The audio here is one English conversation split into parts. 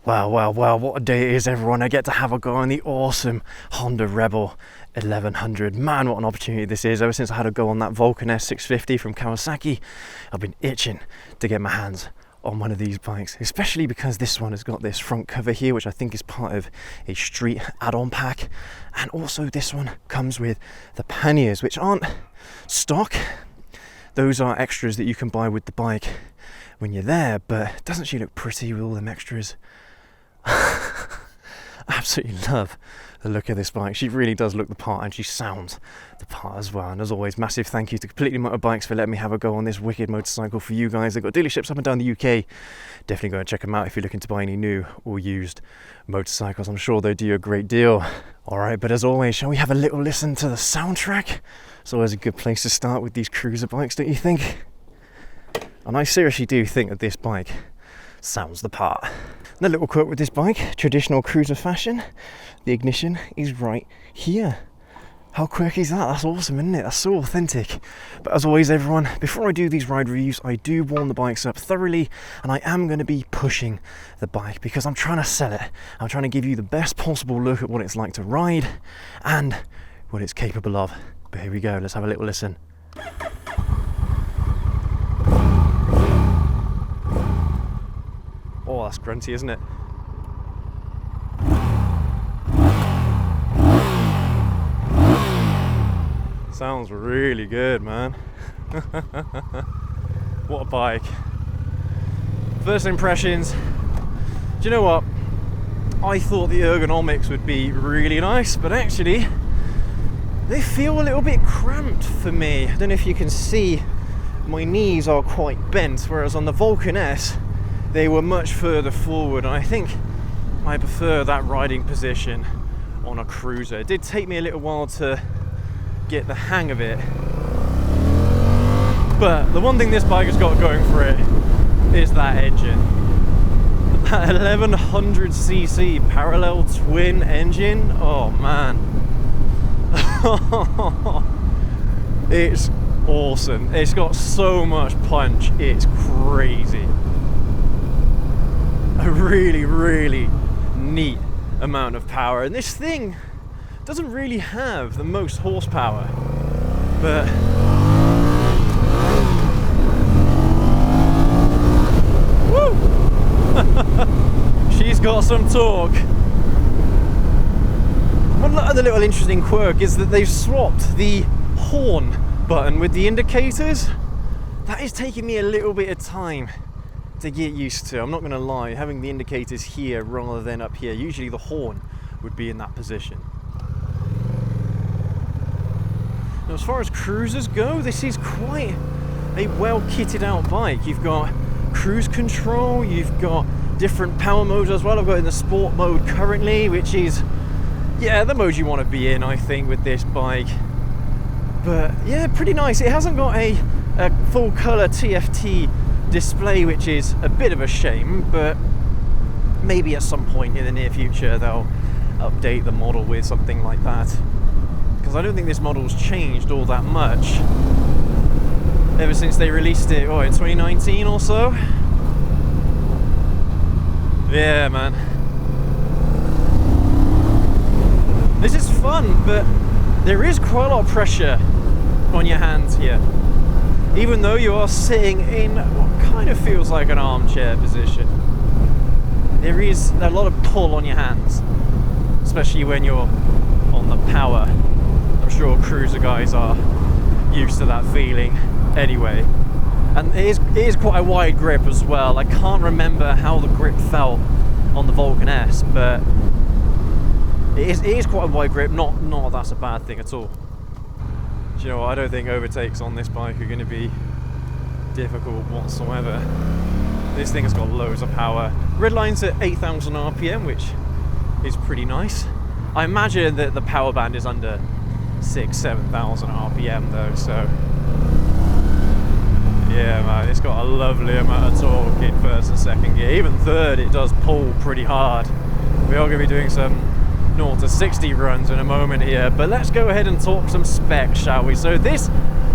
Well, what a day it is, everyone. I get to have a go on the awesome Honda Rebel 1100. Man, what an opportunity this is. Ever since I had a go on that Vulcan S650 from Kawasaki, I've been itching to get my hands on one of these bikes, especially because this one has got this front cover here, which I think is part of a street add-on pack. And also this one comes with the panniers, which aren't stock. Those are extras that you can buy with the bike when you're there, but doesn't she look pretty with all them extras? I absolutely love the look of this bike. She really does look the part, and she sounds the part as well. And as always, massive thank you to Completely Motorbikes for letting me have a go on this wicked motorcycle for you guys. They've got dealerships up and down the UK. Definitely go and check them out if you're looking to buy any new or used motorcycles. I'm sure they do a great deal. Alright, but as always, shall we have a little listen to the soundtrack? It's always a good place to start with these cruiser bikes, don't you think? And I seriously do think that this bike sounds the part. And a little quote with this bike, traditional cruiser fashion, the ignition is right here. How quirky is that? That's awesome, isn't it? That's so authentic. But as always, everyone, before I do these ride reviews, I do warm the bikes up thoroughly, and I am going to be pushing the bike because I'm trying to sell it. I'm trying to give you the best possible look at what it's like to ride and what it's capable of. But here we go, let's have a little listen. Oh, that's grunty, isn't it? Sounds really good, man. What a bike. First impressions. Do you know what? I thought the ergonomics would be really nice, but actually they feel a little bit cramped for me. I don't know if you can see, my knees are quite bent, whereas on the Vulcan S they were much further forward, and I think I prefer that riding position on a cruiser. It did take me a little while to get the hang of it, but the one thing this bike has got going for it is that engine. That 1100cc parallel twin engine, oh man. It's awesome. It's got so much punch, it's crazy. A really neat amount of power, and this thing doesn't really have the most horsepower, but woo! She's got some torque. One other little interesting quirk is that they've swapped the horn button with the indicators. That is taking me a little bit of time to get used to. I'm not going to lie, having the indicators here rather than up here. Usually the horn would be in that position. Now, as far as cruisers go, this is quite a well kitted out bike. You've got cruise control, you've got different power modes as well. I've got it in the sport mode currently, which is, yeah, the mode you want to be in, I think, with this bike. But yeah, pretty nice. It hasn't got a full color TFT display, which is a bit of a shame, but maybe at some point in the near future they'll update the model with something like that, because I don't think this model's changed all that much ever since they released it, in 2019 or so. Yeah, man, this is fun, but there is quite a lot of pressure on your hands here, even though you are sitting in what kind of feels like an armchair position. There is a lot of pull on your hands, especially when you're on the power. I'm sure cruiser guys are used to that feeling anyway. And it is quite a wide grip as well. I can't remember how the grip felt on the Vulcan S, but it is quite a wide grip. Not that's a bad thing at all. Do you know what? I don't think overtakes on this bike are going to be difficult whatsoever. This thing has got loads of power. Red line's at 8,000 RPM, which is pretty nice. I imagine that the power band is under 7,000 RPM though, so yeah, man, it's got a lovely amount of torque in first and second gear. Even third, it does pull pretty hard. We are going to be doing some 0 to 60 runs in a moment here, but let's go ahead and talk some specs, shall we? So this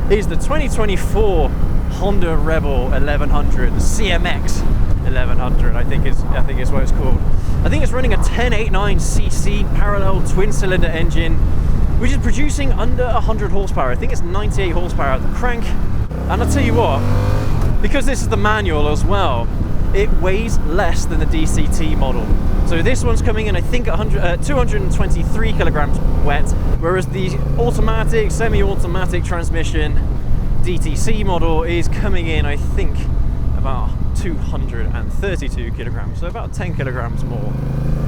is the 2024 Honda Rebel 1100, the CMX 1100, I think is what it's called. I think it's running a 1089cc parallel twin cylinder engine, which is producing under 100 horsepower. I think it's 98 horsepower at the crank. And I'll tell you what, because this is the manual as well, it weighs less than the DCT model. So this one's coming in, I think, 223 kilograms wet, whereas the automatic, semi-automatic transmission DTC model is coming in, I think, about 232 kilograms, so about 10 kilograms more.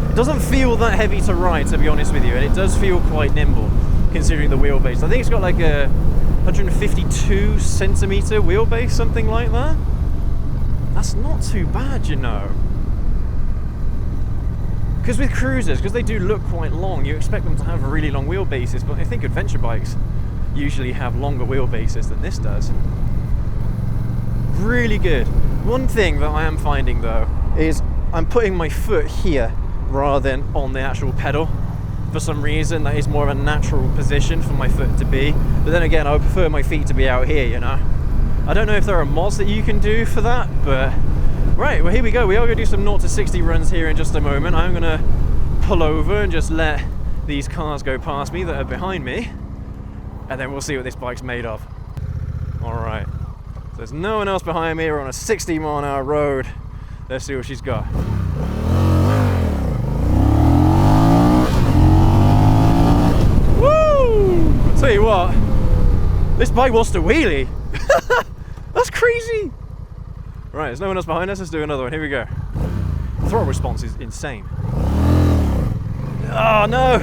It doesn't feel that heavy to ride, to be honest with you, and it does feel quite nimble, considering the wheelbase. I think it's got like a 152 centimeter wheelbase, something like that. That's not too bad, you know. Because with cruisers, because they do look quite long, you expect them to have really long wheelbases, but I think adventure bikes usually have longer wheelbases than this does. Really good. One thing that I am finding though is I'm putting my foot here rather than on the actual pedal. For some reason, that is more of a natural position for my foot to be. But then again, I would prefer my feet to be out here, you know. I don't know if there are mods that you can do for that, but right, well here we go. We are going to do some 0 to 60 runs here in just a moment. I'm going to pull over and just let these cars go past me that are behind me, and then we'll see what this bike's made of. Alright, so there's no one else behind me. We're on a 60 mile an hour road. Let's see what she's got. Woo! I'll tell you what, this bike wants to wheelie. That's crazy. Right, there's no one else behind us. Let's do another one. Here we go. The throttle response is insane. Oh no!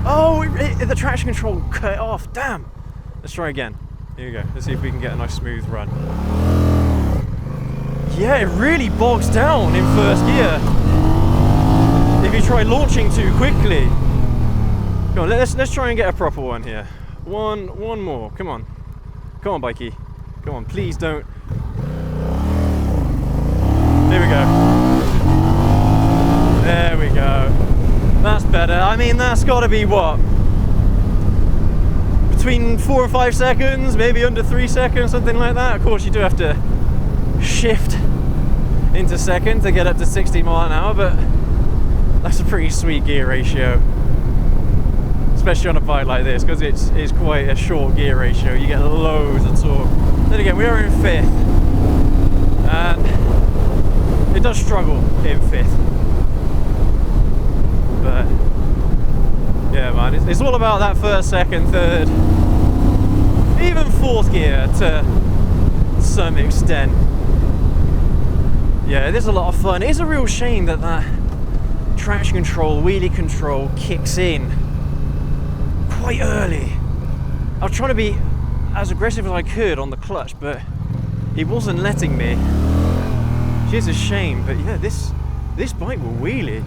Oh, the traction control cut it off. Damn. Let's try again. Here we go. Let's see if we can get a nice smooth run. Yeah, it really bogs down in first gear if you try launching too quickly. Come on, let's try and get a proper one here. One more. Come on, bikey. Come on, please don't. Here we go. There we go. That's better. I mean, that's got to be what? Between 4 and 5 seconds, maybe under 3 seconds, something like that. Of course, you do have to shift into second to get up to 60 mile an hour, but that's a pretty sweet gear ratio. Especially on a bike like this, because it's quite a short gear ratio. You get loads of torque. Then again, we are in 5th, and it does struggle in 5th. But yeah, man, it's all about that first, second, third, even 4th gear to some extent. Yeah, it is a lot of fun. It is a real shame that traction control, wheelie control kicks in quite early. I was trying to be as aggressive as I could on the clutch, but it wasn't letting me. Which is a shame, but yeah, this bike will wheelie.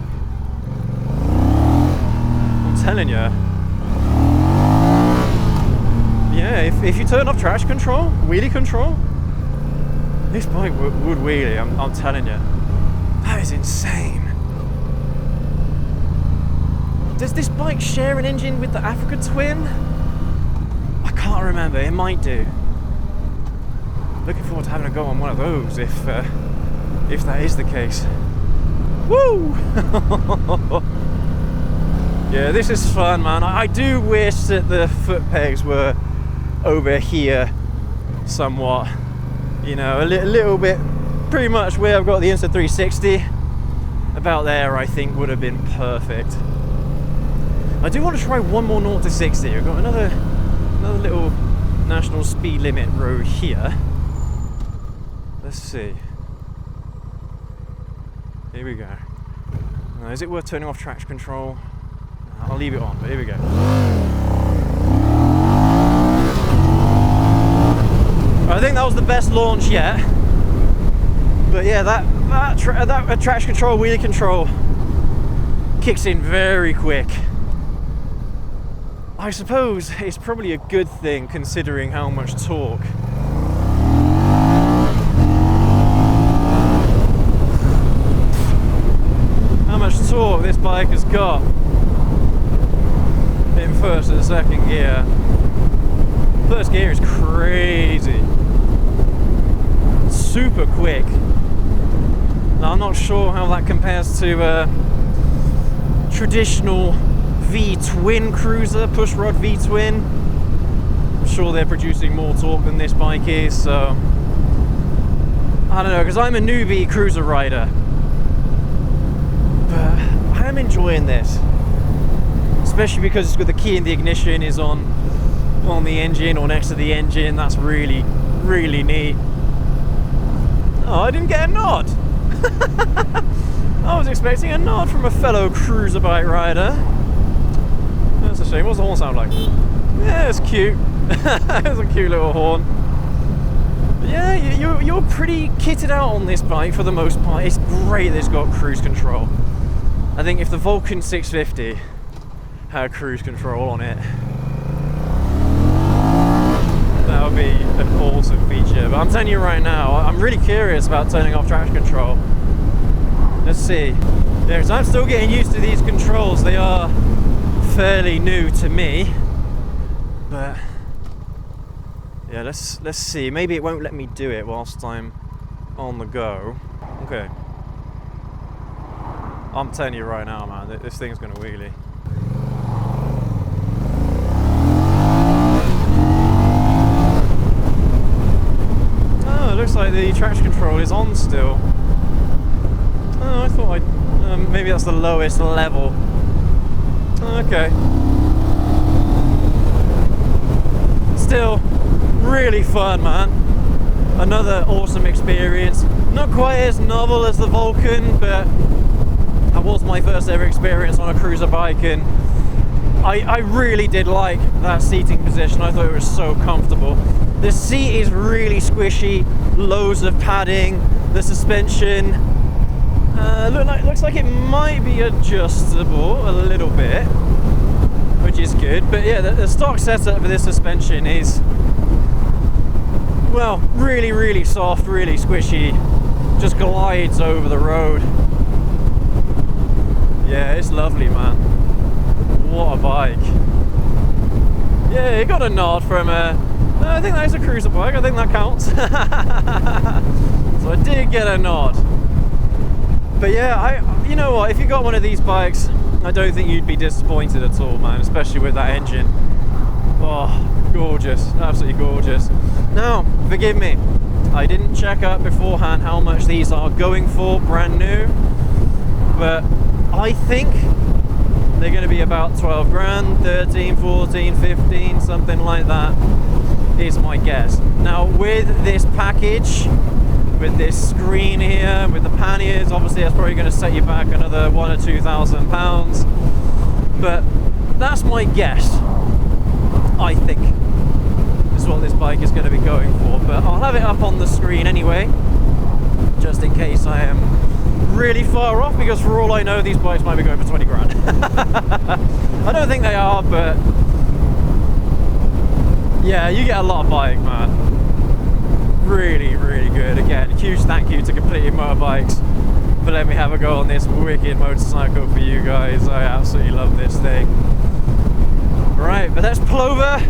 I'm telling you. Yeah, if you turn off traction control, wheelie control, this bike would wheelie, I'm telling you. That is insane. Does this bike share an engine with the Africa Twin? I can't remember, it might do. Looking forward to having a go on one of those if that is the case. Woo! Yeah, this is fun, man. I do wish that the foot pegs were over here somewhat. You know, a little bit, pretty much where I've got the Insta360. About there, I think, would have been perfect. I do want to try one more 0 to 60. We've got another little national speed limit road here. Let's see. Here we go. Is it worth turning off traction control? I'll leave it on, but here we go. I think that was the best launch yet. But yeah, that traction control, wheelie control kicks in very quick. I suppose it's probably a good thing considering how much torque. How much torque this bike has got in first and second gear. First gear is crazy. Super quick. Now I'm not sure how that compares to a traditional V-twin cruiser, pushrod V-twin. I'm sure they're producing more torque than this bike is, so I don't know, because I'm a newbie cruiser rider, but I am enjoying this, especially because it's got the key in the ignition is on the engine or next to the engine. That's really, really neat. Oh, I didn't get a nod. I was expecting a nod from a fellow cruiser bike rider. That's a shame. What's the horn sound like? Yeah, it's cute. It's a cute little horn. But yeah, you're pretty kitted out on this bike for the most part. It's great that it's got cruise control. I think if the Vulcan 650 had cruise control on it, that would be an awesome feature. But I'm telling you right now, I'm really curious about turning off traction control. Let's see. Yeah, because I'm still getting used to these controls. They are fairly new to me. But yeah, let's see. Maybe it won't let me do it whilst I'm on the go. Okay. I'm telling you right now, man, this thing's gonna wheelie. Oh, it looks like the traction control is on still. Oh, I thought maybe that's the lowest level. Okay. Still really fun, man. Another awesome experience. Not quite as novel as the Vulcan, but that was my first ever experience on a cruiser bike, and I really did like that seating position. I thought it was so comfortable. The seat is really squishy, loads of padding. The suspension looks like it might be adjustable a little bit, which is good. But yeah, the stock setup for this suspension is, well, really, really soft, really squishy, just glides over the road. Yeah, it's lovely, man. What a bike. Yeah, it got a nod from I think that's a cruiser bike, I think that counts. So I did get a nod. But yeah, you know what, if you got one of these bikes, I don't think you'd be disappointed at all, man, especially with that engine. Oh, gorgeous, absolutely gorgeous. Now, forgive me, I didn't check out beforehand how much these are going for, brand new, but I think they're going to be about 12 grand, 13, 14, 15, something like that is my guess. Now with this package, with this screen here, with the panniers, obviously that's probably going to set you back another £1,000 or £2,000, but that's my guess. I think is what this bike is going to be going for, but I'll have it up on the screen anyway, just in case I am really far off, because for all I know these bikes might be going for 20 grand. I don't think they are, but yeah, you get a lot of bike, man. Really, really good. Again, huge thank you to Completed Motorbikes for letting me have a go on this wicked motorcycle for you guys. I absolutely love this thing. Right, but let's pull over.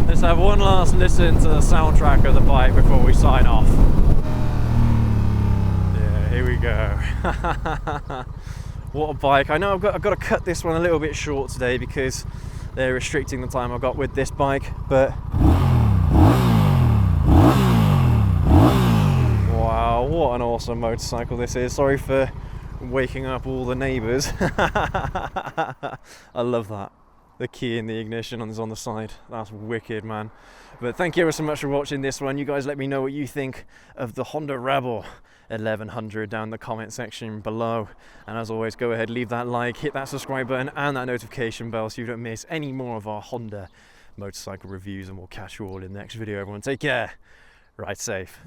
Let's have one last listen to the soundtrack of the bike before we sign off. Yeah, here we go. What a bike. I know I've got to cut this one a little bit short today because they're restricting the time I've got with this bike, but wow, what an awesome motorcycle this is. Sorry for waking up all the neighbours. I love that. The key in the ignition is on the side. That's wicked, man. But thank you ever so much for watching this one. You guys let me know what you think of the Honda Rebel 1100 down in the comment section below. And as always, go ahead, leave that like, hit that subscribe button and that notification bell so you don't miss any more of our Honda motorcycle reviews, and we'll catch you all in the next video. Everyone take care, ride safe.